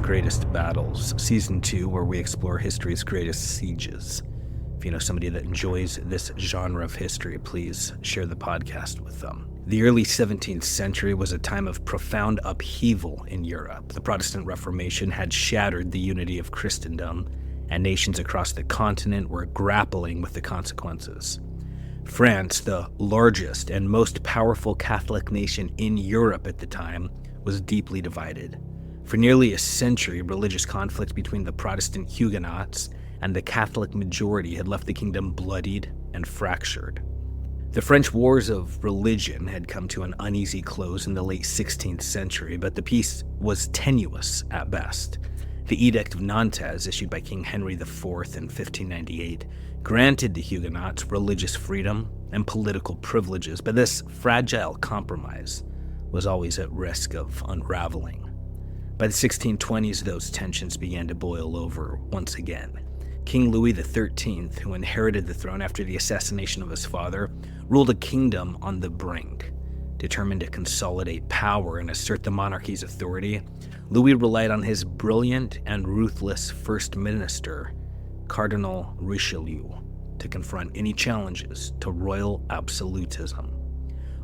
Greatest Battles, Season 2, where we explore history's greatest sieges. If you know somebody that enjoys this genre of history, please share the podcast with them. The early 17th century was a time of profound upheaval in Europe. The Protestant Reformation had shattered the unity of Christendom, and nations across the continent were grappling with the consequences. France, the largest and most powerful Catholic nation in Europe at the time, was deeply divided. For nearly a century, religious conflict between the Protestant Huguenots and the Catholic majority had left the kingdom bloodied and fractured. The French wars of religion had come to an uneasy close in the late 16th century, but the peace was tenuous at best. The Edict of Nantes, issued by King Henry IV in 1598, granted the Huguenots religious freedom and political privileges, but this fragile compromise was always at risk of unraveling. By the 1620s, those tensions began to boil over once again. King Louis XIII, who inherited the throne after the assassination of his father, ruled a kingdom on the brink. Determined to consolidate power and assert the monarchy's authority, Louis relied on his brilliant and ruthless first minister, Cardinal Richelieu, to confront any challenges to royal absolutism.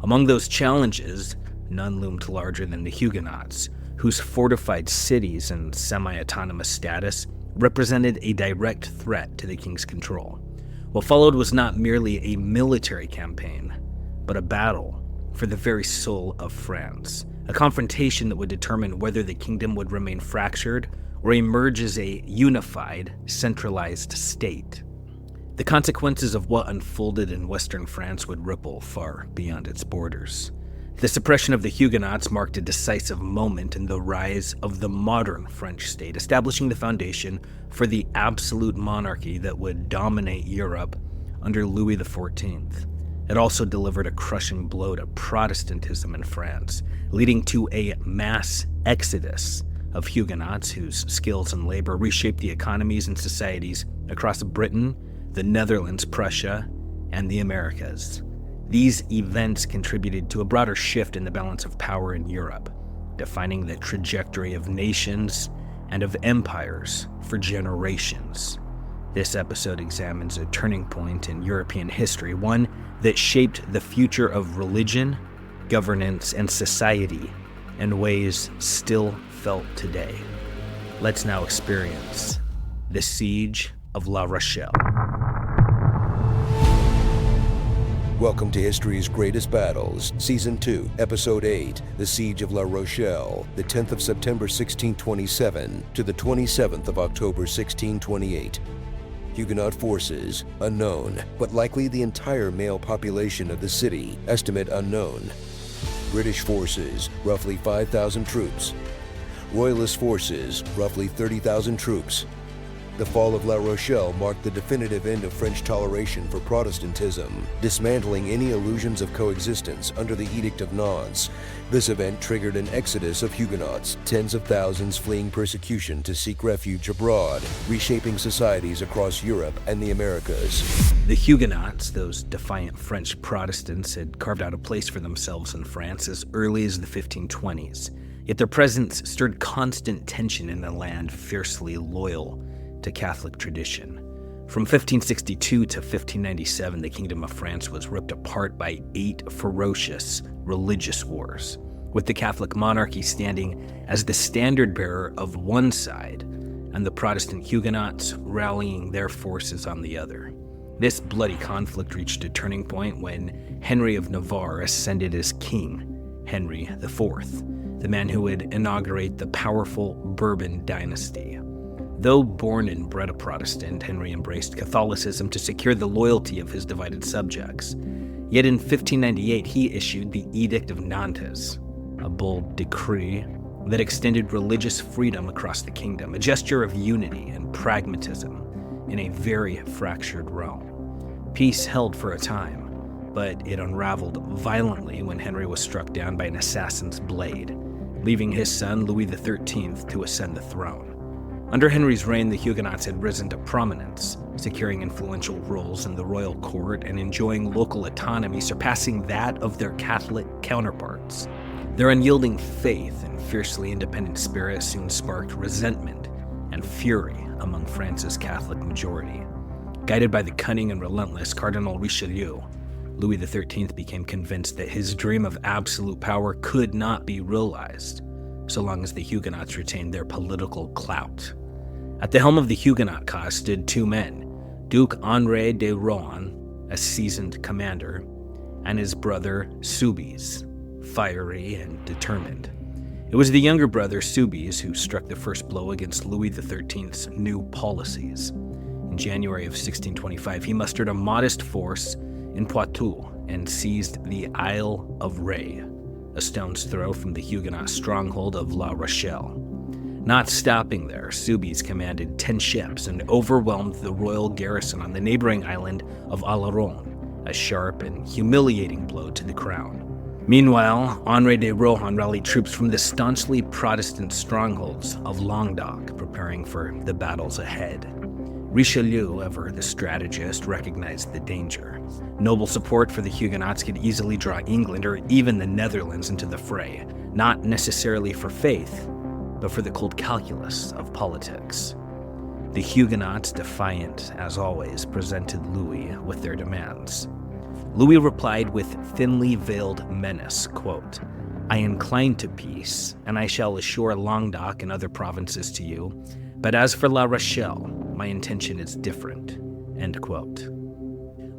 Among those challenges, none loomed larger than the Huguenots, whose fortified cities and semi-autonomous status represented a direct threat to the king's control. What followed was not merely a military campaign, but a battle for the very soul of France, a confrontation that would determine whether the kingdom would remain fractured or emerge as a unified, centralized state. The consequences of what unfolded in Western France would ripple far beyond its borders. The suppression of the Huguenots marked a decisive moment in the rise of the modern French state, establishing the foundation for the absolute monarchy that would dominate Europe under Louis XIV. It also delivered a crushing blow to Protestantism in France, leading to a mass exodus of Huguenots whose skills and labor reshaped the economies and societies across Britain, the Netherlands, Prussia, and the Americas. These events contributed to a broader shift in the balance of power in Europe, defining the trajectory of nations and of empires for generations. This episode examines a turning point in European history, one that shaped the future of religion, governance, and society in ways still felt today. Let's now experience the Siege of La Rochelle. Welcome to History's Greatest Battles, Season 2, Episode 8, The Siege of La Rochelle, the 10th of September 1627 to the 27th of October 1628. Huguenot forces, unknown, but likely the entire male population of the city, estimate unknown. British forces, roughly 5,000 troops. Royalist forces, roughly 30,000 troops. The fall of La Rochelle marked the definitive end of French toleration for Protestantism, dismantling any illusions of coexistence under the Edict of Nantes. This event triggered an exodus of Huguenots, tens of thousands fleeing persecution to seek refuge abroad, reshaping societies across Europe and the Americas. The Huguenots, those defiant French Protestants, had carved out a place for themselves in France as early as the 1520s, yet their presence stirred constant tension in a land fiercely loyal to Catholic tradition. From 1562 to 1597, the Kingdom of France was ripped apart by 8 ferocious religious wars, with the Catholic monarchy standing as the standard-bearer of one side and the Protestant Huguenots rallying their forces on the other. This bloody conflict reached a turning point when Henry of Navarre ascended as King Henry IV, the man who would inaugurate the powerful Bourbon dynasty. Though born and bred a Protestant, Henry embraced Catholicism to secure the loyalty of his divided subjects. Yet in 1598, he issued the Edict of Nantes, a bold decree that extended religious freedom across the kingdom, a gesture of unity and pragmatism in a very fractured Rome. Peace held for a time, but it unraveled violently when Henry was struck down by an assassin's blade, leaving his son Louis XIII to ascend the throne. Under Henry's reign, the Huguenots had risen to prominence, securing influential roles in the royal court and enjoying local autonomy surpassing that of their Catholic counterparts. Their unyielding faith and fiercely independent spirit soon sparked resentment and fury among France's Catholic majority. Guided by the cunning and relentless Cardinal Richelieu, Louis XIII became convinced that his dream of absolute power could not be realized so long as the Huguenots retained their political clout. At the helm of the Huguenot cause stood two men, Duke Henri de Rohan, a seasoned commander, and his brother Soubise, fiery and determined. It was the younger brother Soubise who struck the first blow against Louis XIII's new policies. In January of 1625, he mustered a modest force in Poitou and seized the Isle of Ré, a stone's throw from the Huguenot stronghold of La Rochelle. Not stopping there, Soubise commanded 10 ships and overwhelmed the royal garrison on the neighboring island of Aleron, a sharp and humiliating blow to the crown. Meanwhile, Henri de Rohan rallied troops from the staunchly Protestant strongholds of Languedoc, preparing for the battles ahead. Richelieu, ever the strategist, recognized the danger. Noble support for the Huguenots could easily draw England or even the Netherlands into the fray, not necessarily for faith, but for the cold calculus of politics. The Huguenots, defiant as always, presented Louis with their demands. Louis replied with thinly veiled menace, quote, "I incline to peace, and I shall assure Languedoc and other provinces to you, but as for La Rochelle, my intention is different," end quote.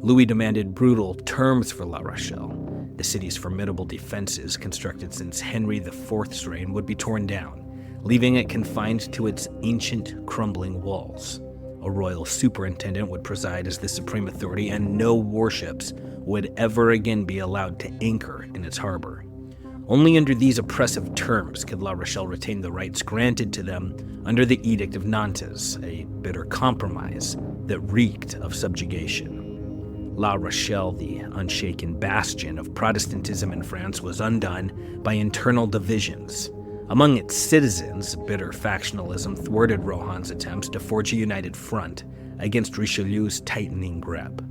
Louis demanded brutal terms for La Rochelle. The city's formidable defenses, constructed since Henry IV's reign, would be torn down, leaving it confined to its ancient, crumbling walls. A royal superintendent would preside as the supreme authority, and no warships would ever again be allowed to anchor in its harbor. Only under these oppressive terms could La Rochelle retain the rights granted to them under the Edict of Nantes, a bitter compromise that reeked of subjugation. La Rochelle, the unshaken bastion of Protestantism in France, was undone by internal divisions. Among its citizens, bitter factionalism thwarted Rohan's attempts to forge a united front against Richelieu's tightening grip.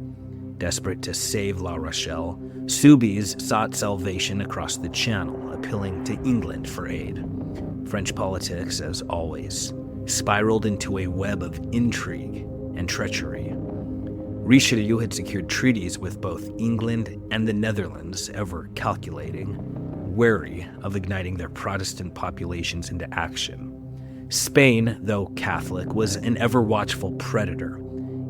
Desperate to save La Rochelle, Soubise sought salvation across the Channel, appealing to England for aid. French politics, as always, spiraled into a web of intrigue and treachery. Richelieu had secured treaties with both England and the Netherlands, ever calculating, wary of igniting their Protestant populations into action. Spain, though Catholic, was an ever-watchful predator,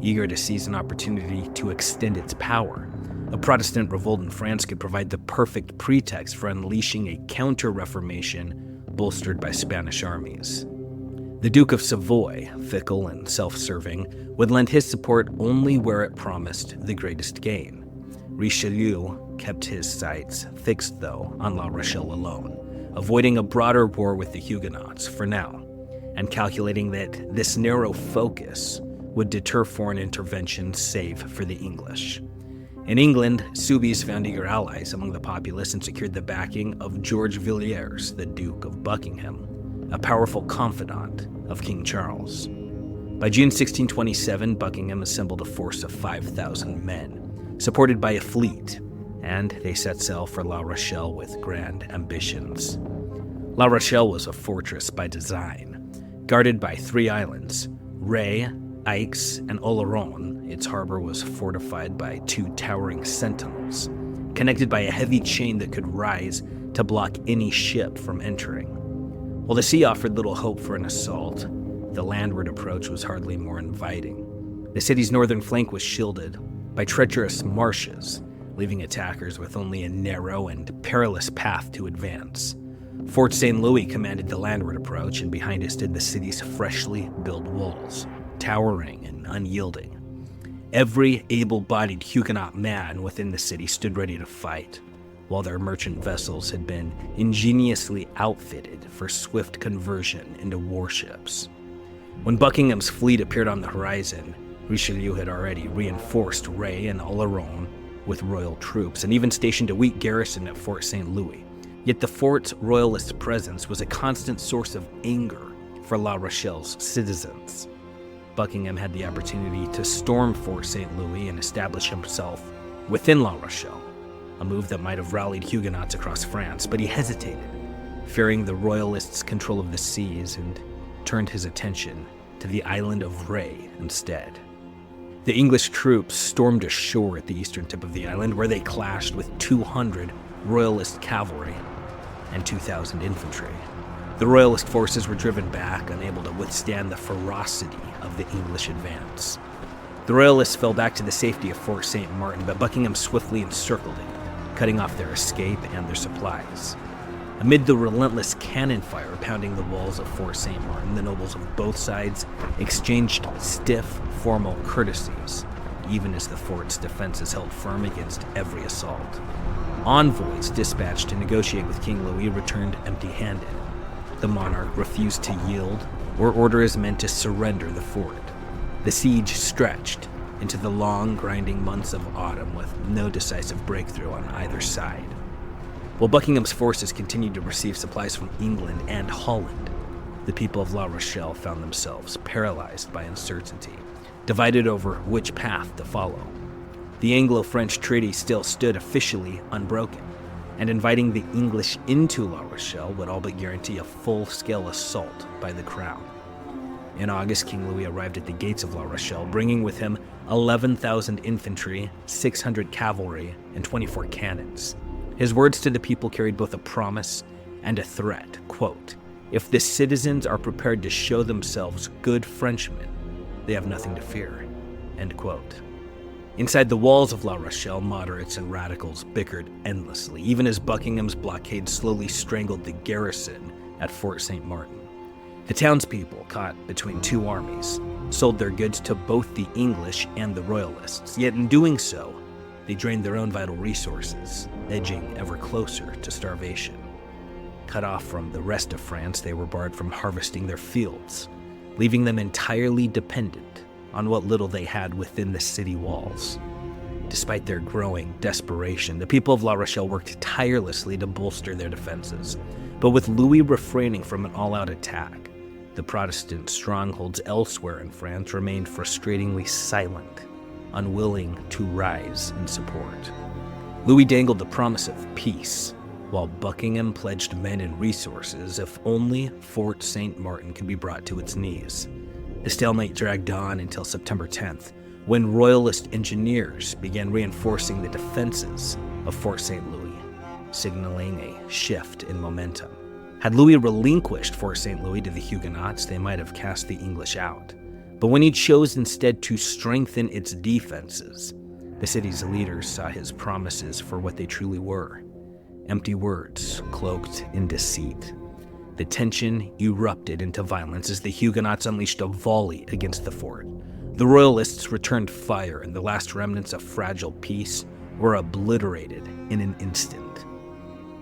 eager to seize an opportunity to extend its power. A Protestant revolt in France could provide the perfect pretext for unleashing a counter-reformation bolstered by Spanish armies. The Duke of Savoy, fickle and self-serving, would lend his support only where it promised the greatest gain. Richelieu kept his sights fixed, though, on La Rochelle alone, avoiding a broader war with the Huguenots for now, and calculating that this narrow focus would deter foreign intervention save for the English. In England, Soubise found eager allies among the populace and secured the backing of George Villiers, the Duke of Buckingham, a powerful confidant of King Charles. By June 1627, Buckingham assembled a force of 5,000 men, supported by a fleet, and they set sail for La Rochelle with grand ambitions. La Rochelle was a fortress by design. Guarded by 3 islands, Ré, Aix, and Oloron, its harbor was fortified by 2 towering sentinels, connected by a heavy chain that could rise to block any ship from entering. While the sea offered little hope for an assault, the landward approach was hardly more inviting. The city's northern flank was shielded by treacherous marshes, leaving attackers with only a narrow and perilous path to advance. Fort St. Louis commanded the landward approach, and behind it stood the city's freshly built walls, towering and unyielding. Every able-bodied Huguenot man within the city stood ready to fight, while their merchant vessels had been ingeniously outfitted for swift conversion into warships. When Buckingham's fleet appeared on the horizon, Richelieu had already reinforced Ré and Oloron with royal troops and even stationed a weak garrison at Fort St. Louis. Yet the fort's royalist presence was a constant source of anger for La Rochelle's citizens. Buckingham had the opportunity to storm Fort St. Louis and establish himself within La Rochelle. a move that might have rallied Huguenots across France, but he hesitated, fearing the royalists' control of the seas, and turned his attention to the island of Ré instead. The English troops stormed ashore at the eastern tip of the island, where they clashed with 200 royalist cavalry and 2,000 infantry. The royalist forces were driven back, unable to withstand the ferocity of the English advance. The royalists fell back to the safety of Fort St. Martin, but Buckingham swiftly encircled it, cutting off their escape and their supplies. Amid the relentless cannon fire pounding the walls of Fort St. Martin, the nobles of both sides exchanged stiff, formal courtesies, even as the fort's defenses held firm against every assault. Envoys dispatched to negotiate with King Louis returned empty-handed. The monarch refused to yield or order his men to surrender the fort. The siege stretched into the long, grinding months of autumn with no decisive breakthrough on either side. While Buckingham's forces continued to receive supplies from England and Holland, the people of La Rochelle found themselves paralyzed by uncertainty, divided over which path to follow. The Anglo-French treaty still stood officially unbroken, and inviting the English into La Rochelle would all but guarantee a full-scale assault by the crown. In August, King Louis arrived at the gates of La Rochelle, bringing with him 11,000 infantry, 600 cavalry, and 24 cannons. His words to the people carried both a promise and a threat. Quote, "If the citizens are prepared to show themselves good Frenchmen, they have nothing to fear." End quote. Inside the walls of La Rochelle, moderates and radicals bickered endlessly, even as Buckingham's blockade slowly strangled the garrison at Fort St. Martin. The townspeople, caught between two armies, sold their goods to both the English and the Royalists, yet in doing so, they drained their own vital resources, edging ever closer to starvation. Cut off from the rest of France, they were barred from harvesting their fields, leaving them entirely dependent on what little they had within the city walls. Despite their growing desperation, the people of La Rochelle worked tirelessly to bolster their defenses. But with Louis refraining from an all-out attack, the Protestant strongholds elsewhere in France remained frustratingly silent, unwilling to rise in support. Louis dangled the promise of peace, while Buckingham pledged men and resources if only Fort St. Martin could be brought to its knees. The stalemate dragged on until September 10th, when Royalist engineers began reinforcing the defenses of Fort St. Louis, signaling a shift in momentum. Had Louis relinquished Fort St. Louis to the Huguenots, they might have cast the English out. But when he chose instead to strengthen its defenses, the city's leaders saw his promises for what they truly were: empty words cloaked in deceit. The tension erupted into violence as the Huguenots unleashed a volley against the fort. The Royalists returned fire, and the last remnants of fragile peace were obliterated in an instant.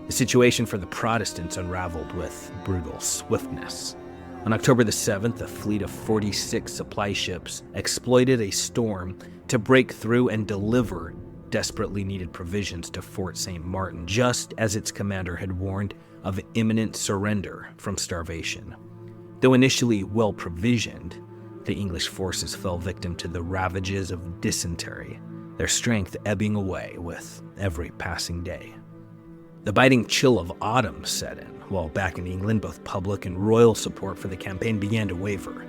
The situation for the Protestants unraveled with brutal swiftness. On October the 7th, a fleet of 46 supply ships exploited a storm to break through and deliver desperately needed provisions to Fort St. Martin, just as its commander had warned of imminent surrender from starvation. Though initially well-provisioned, the English forces fell victim to the ravages of dysentery, their strength ebbing away with every passing day. The biting chill of autumn set in, while back in England, both public and royal support for the campaign began to waver.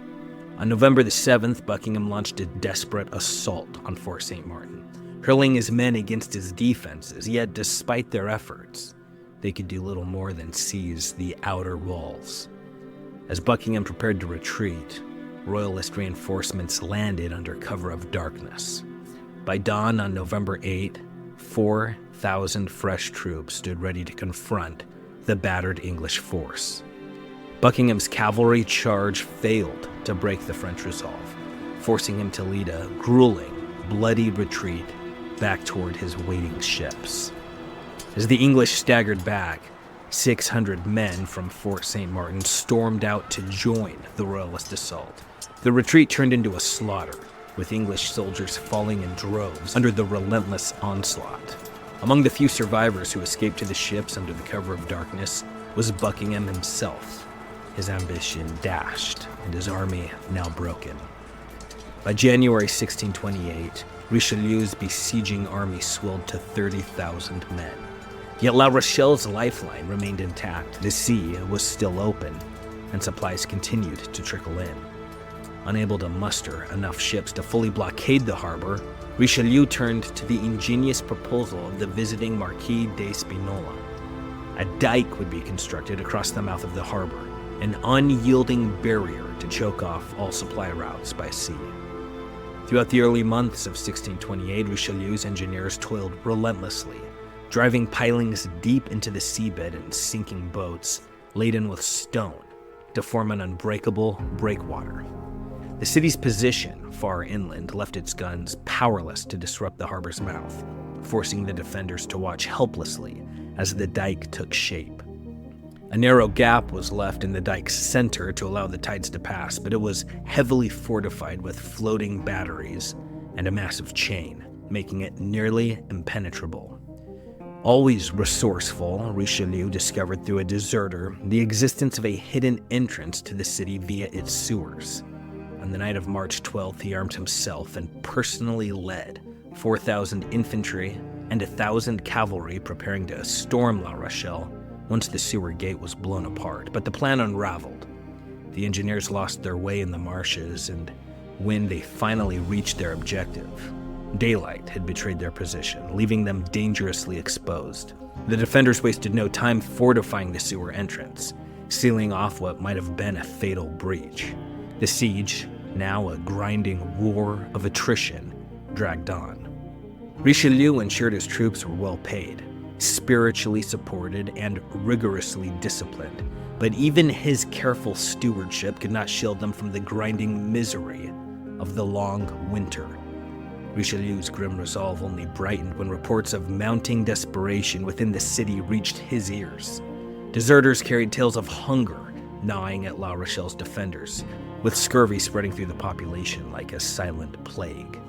On November the 7th, Buckingham launched a desperate assault on Fort St. Martin, hurling his men against his defenses, yet despite their efforts, they could do little more than seize the outer walls. As Buckingham prepared to retreat, Royalist reinforcements landed under cover of darkness. By dawn on November 8, 4,000 fresh troops stood ready to confront the battered English force. Buckingham's cavalry charge failed to break the French resolve, forcing him to lead a grueling, bloody retreat back toward his waiting ships. As the English staggered back, 600 men from Fort St. Martin stormed out to join the Royalist assault. The retreat turned into a slaughter, with English soldiers falling in droves under the relentless onslaught. Among the few survivors who escaped to the ships under the cover of darkness was Buckingham himself, his ambition dashed and his army now broken. By January 1628, Richelieu's besieging army swelled to 30,000 men. Yet La Rochelle's lifeline remained intact. The sea was still open, and supplies continued to trickle in. Unable to muster enough ships to fully blockade the harbor, Richelieu turned to the ingenious proposal of the visiting Marquis de Spinola. A dike would be constructed across the mouth of the harbor, an unyielding barrier to choke off all supply routes by sea. Throughout the early months of 1628, Richelieu's engineers toiled relentlessly, driving pilings deep into the seabed and sinking boats laden with stone to form an unbreakable breakwater. The city's position, far inland, left its guns powerless to disrupt the harbor's mouth, forcing the defenders to watch helplessly as the dike took shape. A narrow gap was left in the dike's center to allow the tides to pass, but it was heavily fortified with floating batteries and a massive chain, making it nearly impenetrable. Always resourceful, Richelieu discovered through a deserter the existence of a hidden entrance to the city via its sewers. On the night of March 12th, he armed himself and personally led 4,000 infantry and 1,000 cavalry preparing to storm La Rochelle once the sewer gate was blown apart. But the plan unraveled. The engineers lost their way in the marshes, and when they finally reached their objective, daylight had betrayed their position, leaving them dangerously exposed. The defenders wasted no time fortifying the sewer entrance, sealing off what might have been a fatal breach. The siege, now a grinding roar of attrition, dragged on. Richelieu ensured his troops were well paid, spiritually supported, and rigorously disciplined, but even his careful stewardship could not shield them from the grinding misery of the long winter. Richelieu's grim resolve only brightened when reports of mounting desperation within the city reached his ears. Deserters carried tales of hunger gnawing at La Rochelle's defenders, with scurvy spreading through the population like a silent plague.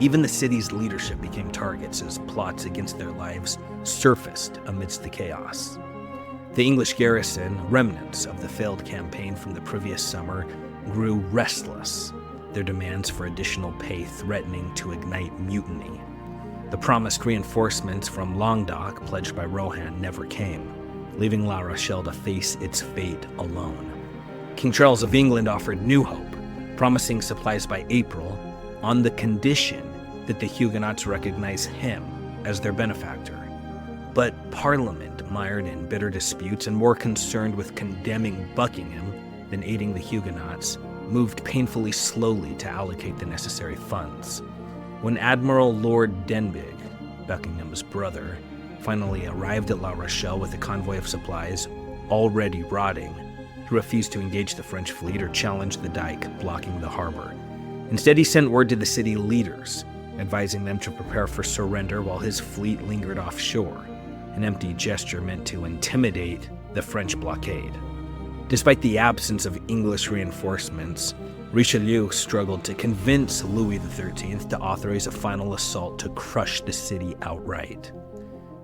Even the city's leadership became targets as plots against their lives surfaced amidst the chaos. The English garrison, remnants of the failed campaign from the previous summer, grew restless, their demands for additional pay threatening to ignite mutiny. The promised reinforcements from Languedoc, pledged by Rohan, never came, leaving La Rochelle to face its fate alone. King Charles of England offered new hope, promising supplies by April on the condition that the Huguenots recognize him as their benefactor. But Parliament, mired in bitter disputes and more concerned with condemning Buckingham than aiding the Huguenots, moved painfully slowly to allocate the necessary funds. When Admiral Lord Denbigh, Buckingham's brother, finally arrived at La Rochelle with a convoy of supplies already rotting, he refused to engage the French fleet or challenge the dike blocking the harbor. Instead, he sent word to the city leaders, advising them to prepare for surrender while his fleet lingered offshore, an empty gesture meant to intimidate the French blockade. Despite the absence of English reinforcements, Richelieu struggled to convince Louis XIII to authorize a final assault to crush the city outright.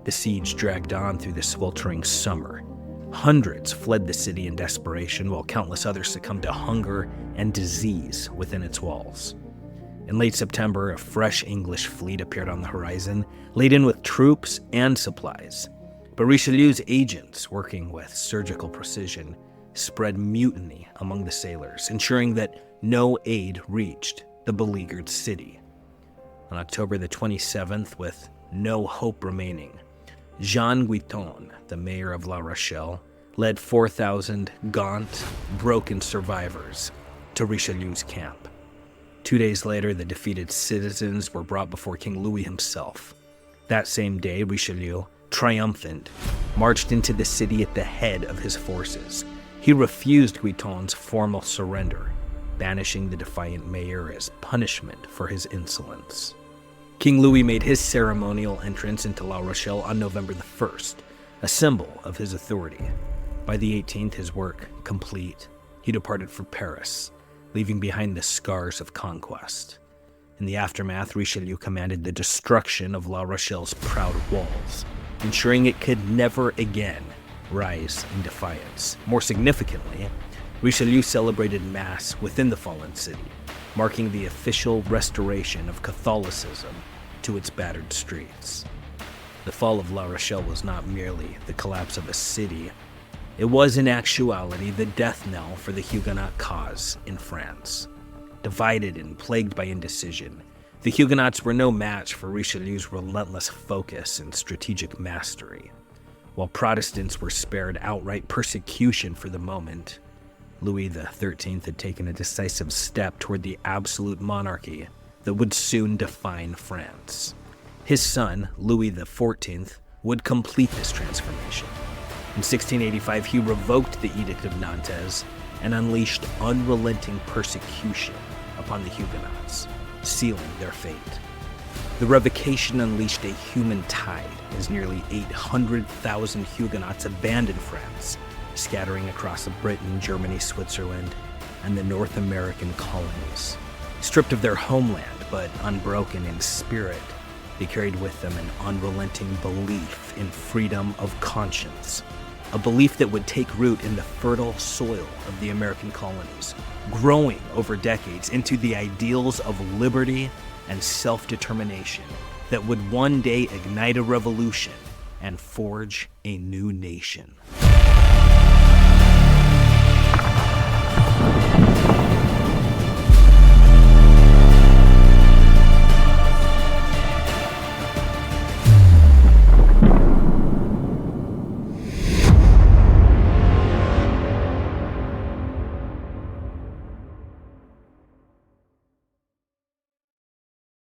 The siege dragged on through the sweltering summer. Hundreds fled the city in desperation, while countless others succumbed to hunger and disease within its walls. In late September, a fresh English fleet appeared on the horizon, laden with troops and supplies. But Richelieu's agents, working with surgical precision, spread mutiny among the sailors, ensuring that no aid reached the beleaguered city. On October the 27th, with no hope remaining, Jean Guiton, the mayor of La Rochelle, led 4,000 gaunt, broken survivors to Richelieu's camp. 2 days later, the defeated citizens were brought before King Louis himself. That same day, Richelieu, triumphant, marched into the city at the head of his forces. He refused Guiton's formal surrender, banishing the defiant mayor as punishment for his insolence. King Louis made his ceremonial entrance into La Rochelle on November the 1st, a symbol of his authority. By the 18th, his work complete, he departed for Paris, leaving behind the scars of conquest. In the aftermath, Richelieu commanded the destruction of La Rochelle's proud walls, ensuring it could never again rise in defiance. More significantly, Richelieu celebrated Mass within the fallen city, marking the official restoration of Catholicism to its battered streets. The fall of La Rochelle was not merely the collapse of a city. It was in actuality the death knell for the Huguenot cause in France. Divided and plagued by indecision, the Huguenots were no match for Richelieu's relentless focus and strategic mastery. While Protestants were spared outright persecution for the moment, Louis XIII had taken a decisive step toward the absolute monarchy that would soon define France. His son, Louis XIV, would complete this transformation. In 1685, he revoked the Edict of Nantes and unleashed unrelenting persecution upon the Huguenots, sealing their fate. The revocation unleashed a human tide as nearly 800,000 Huguenots abandoned France, scattering across Britain, Germany, Switzerland, and the North American colonies. Stripped of their homeland, but unbroken in spirit, they carried with them an unrelenting belief in freedom of conscience, a belief that would take root in the fertile soil of the American colonies, growing over decades into the ideals of liberty and self-determination that would one day ignite a revolution and forge a new nation.